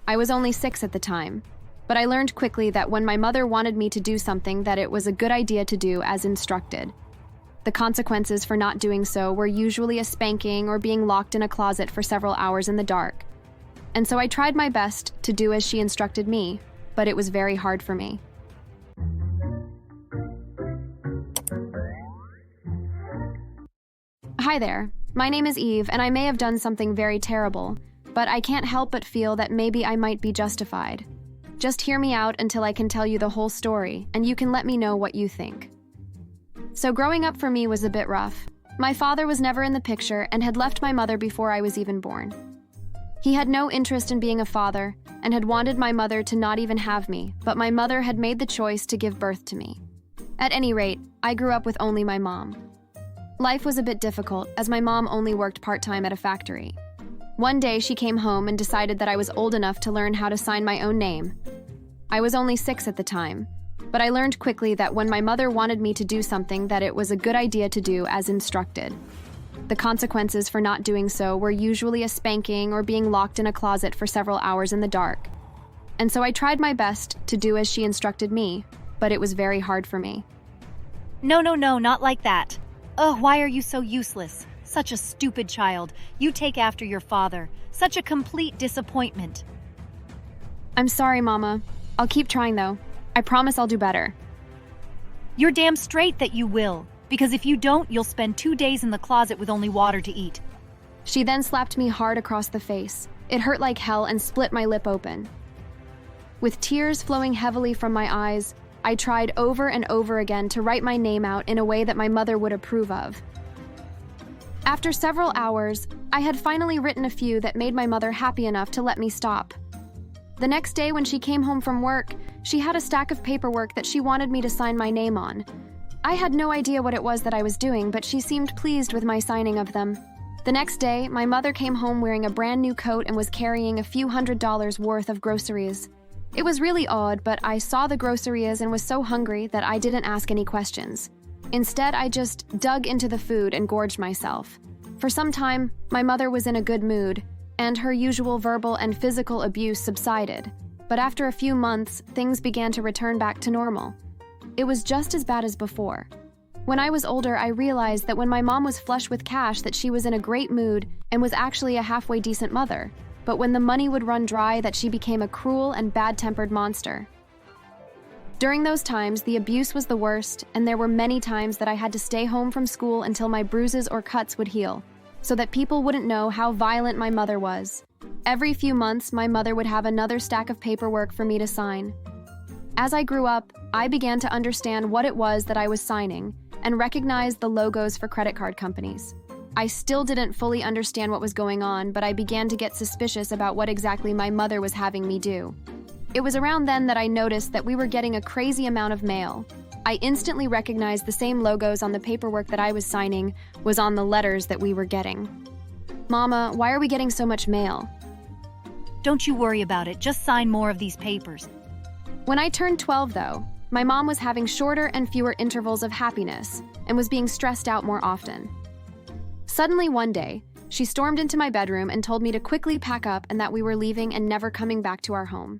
I was only 6 at the time, but I learned quickly that when my mother wanted me to do something that it was a good idea to do as instructed. The consequences for not doing so were usually a spanking or being locked in a closet for several hours in the dark. And so I tried my best to do as she instructed me, but it was very hard for me. Hi there, my name is Eve, and I may have done something very terrible, but I can't help but feel that maybe I might be justified. Just hear me out until I can tell you the whole story, and you can let me know what you think. So growing up for me was a bit rough. My father was never in the picture and had left my mother before I was even born. He had no interest in being a father and had wanted my mother to not even have me, but my mother had made the choice to give birth to me. At any rate, I grew up with only my mom. Life was a bit difficult as my mom only worked part-time at a factory. One day she came home and decided that I was old enough to learn how to sign my own name. I was only 6 at the time, but I learned quickly that when my mother wanted me to do something that it was a good idea to do as instructed. The consequences for not doing so were usually a spanking or being locked in a closet for several hours in the dark. And so I tried my best to do as she instructed me, but it was very hard for me. No, not like that. Ugh, why are you so useless? Such a stupid child. You take after your father. Such a complete disappointment. I'm sorry, Mama. I'll keep trying, though. I promise I'll do better. You're damn straight that you will, because if you don't, you'll spend 2 days in the closet with only water to eat. She then slapped me hard across the face. It hurt like hell and split my lip open. With tears flowing heavily from my eyes, I tried over and over again to write my name out in a way that my mother would approve of. After several hours, I had finally written a few that made my mother happy enough to let me stop. The next day when she came home from work, she had a stack of paperwork that she wanted me to sign my name on. I had no idea what it was that I was doing, but she seemed pleased with my signing of them. The next day, my mother came home wearing a brand new coat and was carrying a few $100s worth of groceries. It was really odd, but I saw the groceries and was so hungry that I didn't ask any questions. Instead, I just dug into the food and gorged myself. For some time, my mother was in a good mood, and her usual verbal and physical abuse subsided. But after a few months, things began to return back to normal. It was just as bad as before. When I was older, I realized that when my mom was flush with cash that she was in a great mood and was actually a halfway decent mother. But when the money would run dry, that she became a cruel and bad-tempered monster. During those times, the abuse was the worst, and there were many times that I had to stay home from school until my bruises or cuts would heal, so that people wouldn't know how violent my mother was. Every few months, my mother would have another stack of paperwork for me to sign. As I grew up, I began to understand what it was that I was signing and recognized the logos for credit card companies. I still didn't fully understand what was going on, but I began to get suspicious about what exactly my mother was having me do. It was around then that I noticed that we were getting a crazy amount of mail. I instantly recognized the same logos on the paperwork that I was signing was on the letters that we were getting. Mama, why are we getting so much mail? Don't you worry about it. Just sign more of these papers. When I turned 12, though, my mom was having shorter and fewer intervals of happiness and was being stressed out more often. Suddenly one day, she stormed into my bedroom and told me to quickly pack up and that we were leaving and never coming back to our home.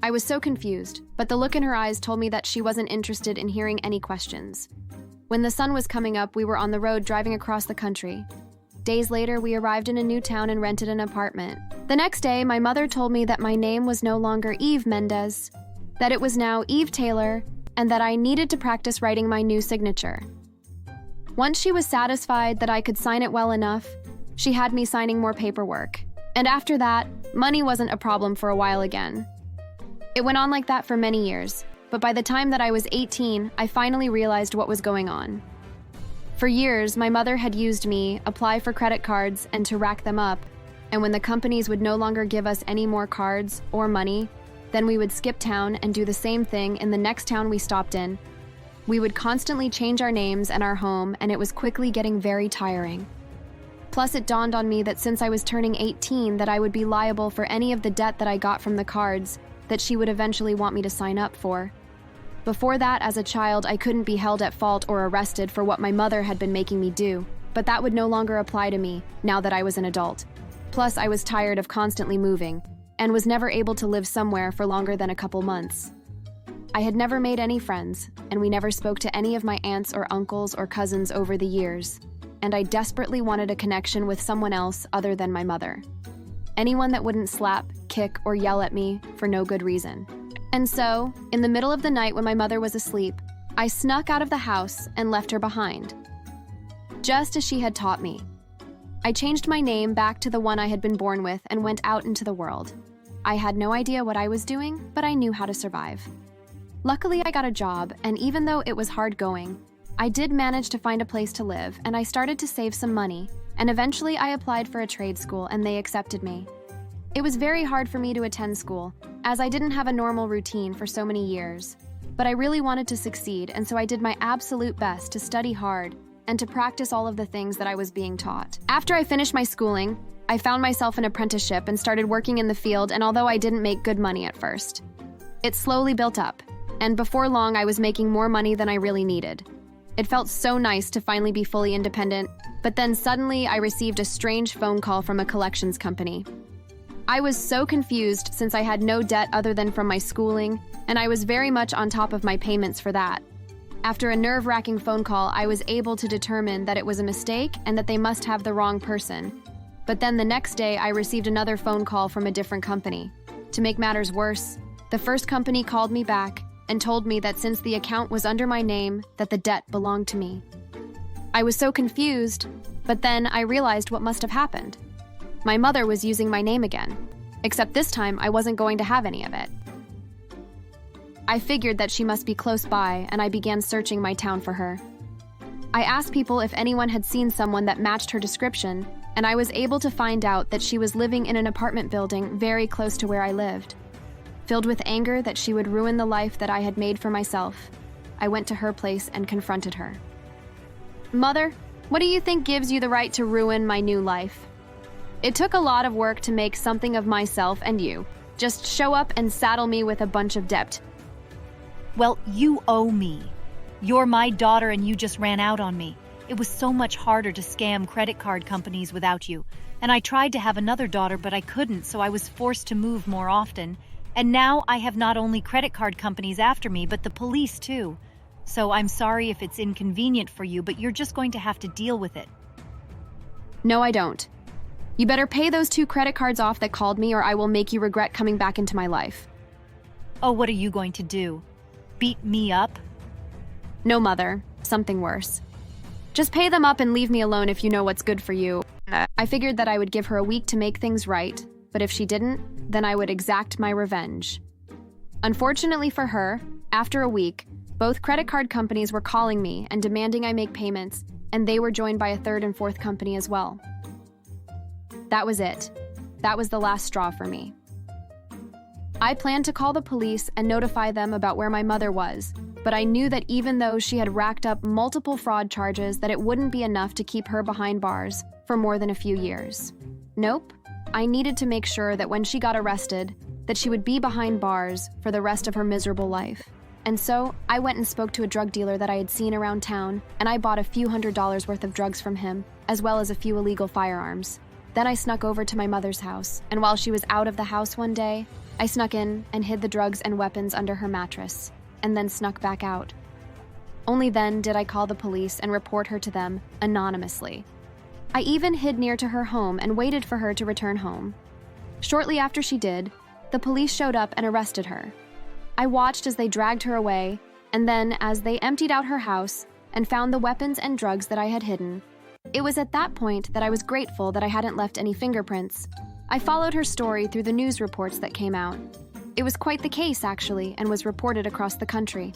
I was so confused, but the look in her eyes told me that she wasn't interested in hearing any questions. When the sun was coming up, we were on the road driving across the country. Days later, we arrived in a new town and rented an apartment. The next day, my mother told me that my name was no longer Eve Mendez, that it was now Eve Taylor, and that I needed to practice writing my new signature. Once she was satisfied that I could sign it well enough, she had me signing more paperwork. And after that, money wasn't a problem for a while again. It went on like that for many years, but by the time that I was 18, I finally realized what was going on. For years, my mother had used me, apply for credit cards, and to rack them up, and when the companies would no longer give us any more cards or money, then we would skip town and do the same thing in the next town we stopped in. We would constantly change our names and our home, and it was quickly getting very tiring. Plus, it dawned on me that since I was turning 18, that I would be liable for any of the debt that I got from the cards that she would eventually want me to sign up for. Before that, as a child, I couldn't be held at fault or arrested for what my mother had been making me do, but that would no longer apply to me now that I was an adult. Plus, I was tired of constantly moving. and was never able to live somewhere for longer than a couple months. I had never made any friends, and we never spoke to any of my aunts or uncles or cousins over the years, and I desperately wanted a connection with someone else other than my mother. Anyone that wouldn't slap, kick, or yell at me for no good reason. And so, in the middle of the night when my mother was asleep, I snuck out of the house and left her behind, just as she had taught me. I changed my name back to the one I had been born with and went out into the world. I had no idea what I was doing, but I knew how to survive. Luckily, I got a job, and even though it was hard going, I did manage to find a place to live, and I started to save some money, and eventually I applied for a trade school and they accepted me. It was very hard for me to attend school, as I didn't have a normal routine for so many years. But I really wanted to succeed, and so I did my absolute best to study hard and to practice all of the things that I was being taught. After I finished my schooling, I found myself an apprenticeship and started working in the field, and although I didn't make good money at first, it slowly built up, and before long I was making more money than I really needed. It felt so nice to finally be fully independent, but then suddenly I received a strange phone call from a collections company. I was so confused since I had no debt other than from my schooling, and I was very much on top of my payments for that. After a nerve-wracking phone call, I was able to determine that it was a mistake and that they must have the wrong person. But then the next day, I received another phone call from a different company. To make matters worse, the first company called me back and told me that since the account was under my name, that the debt belonged to me. I was so confused, but then I realized what must have happened. My mother was using my name again, except this time I wasn't going to have any of it. I figured that she must be close by, and I began searching my town for her. I asked people if anyone had seen someone that matched her description, and I was able to find out that she was living in an apartment building very close to where I lived. Filled with anger that she would ruin the life that I had made for myself, I went to her place and confronted her. "Mother, what do you think gives you the right to ruin my new life? It took a lot of work to make something of myself, and you just show up and saddle me with a bunch of debt." Well, you owe me. You're my daughter and you just ran out on me. It was so much harder to scam credit card companies without you. And I tried to have another daughter, but I couldn't, so I was forced to move more often. And now I have not only credit card companies after me, but the police too. So I'm sorry if it's inconvenient for you, but you're just going to have to deal with it. No, I don't. You better pay those 2 credit cards off that called me, or I will make you regret coming back into my life. Oh, what are you going to do? Beat me up? No, Mother. Something worse. Just pay them up and leave me alone if you know what's good for you. I figured that I would give her a week to make things right, but if she didn't, then I would exact my revenge. Unfortunately for her, after a week, both credit card companies were calling me and demanding I make payments, and they were joined by a 3rd and 4th company as well. That was it. That was the last straw for me. I planned to call the police and notify them about where my mother was, but I knew that even though she had racked up multiple fraud charges, that it wouldn't be enough to keep her behind bars for more than a few years. Nope. I needed to make sure that when she got arrested, that she would be behind bars for the rest of her miserable life. And so, I went and spoke to a drug dealer that I had seen around town, and I bought a few $100s worth of drugs from him, as well as a few illegal firearms. Then I snuck over to my mother's house, and while she was out of the house one day, I snuck in and hid the drugs and weapons under her mattress, and then snuck back out. Only then did I call the police and report her to them anonymously. I even hid near to her home and waited for her to return home. Shortly after she did, the police showed up and arrested her. I watched as they dragged her away, and then as they emptied out her house and found the weapons and drugs that I had hidden. It was at that point that I was grateful that I hadn't left any fingerprints. I followed her story through the news reports that came out. It was quite the case, actually, and was reported across the country.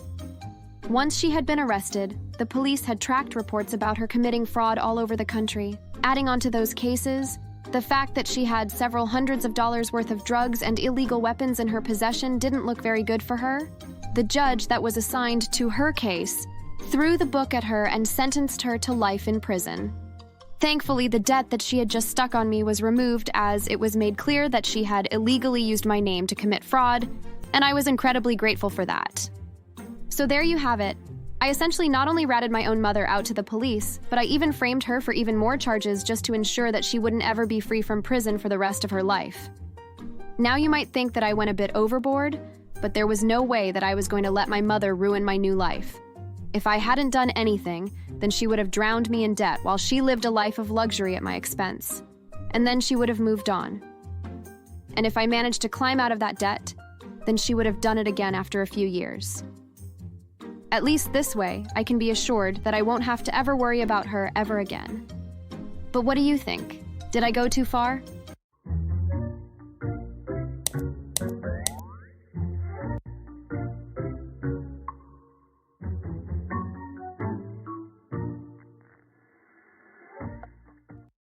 Once she had been arrested, the police had tracked reports about her committing fraud all over the country. Adding onto those cases, the fact that she had several hundreds of dollars worth of drugs and illegal weapons in her possession didn't look very good for her. The judge that was assigned to her case threw the book at her and sentenced her to life in prison. Thankfully, the debt that she had just stuck on me was removed, as it was made clear that she had illegally used my name to commit fraud, and I was incredibly grateful for that. So there you have it. I essentially not only ratted my own mother out to the police, but I even framed her for even more charges just to ensure that she wouldn't ever be free from prison for the rest of her life. Now you might think that I went a bit overboard, but there was no way that I was going to let my mother ruin my new life. If I hadn't done anything, then she would have drowned me in debt while she lived a life of luxury at my expense. And then she would have moved on. And if I managed to climb out of that debt, then she would have done it again after a few years. At least this way, I can be assured that I won't have to ever worry about her ever again. But what do you think? Did I go too far?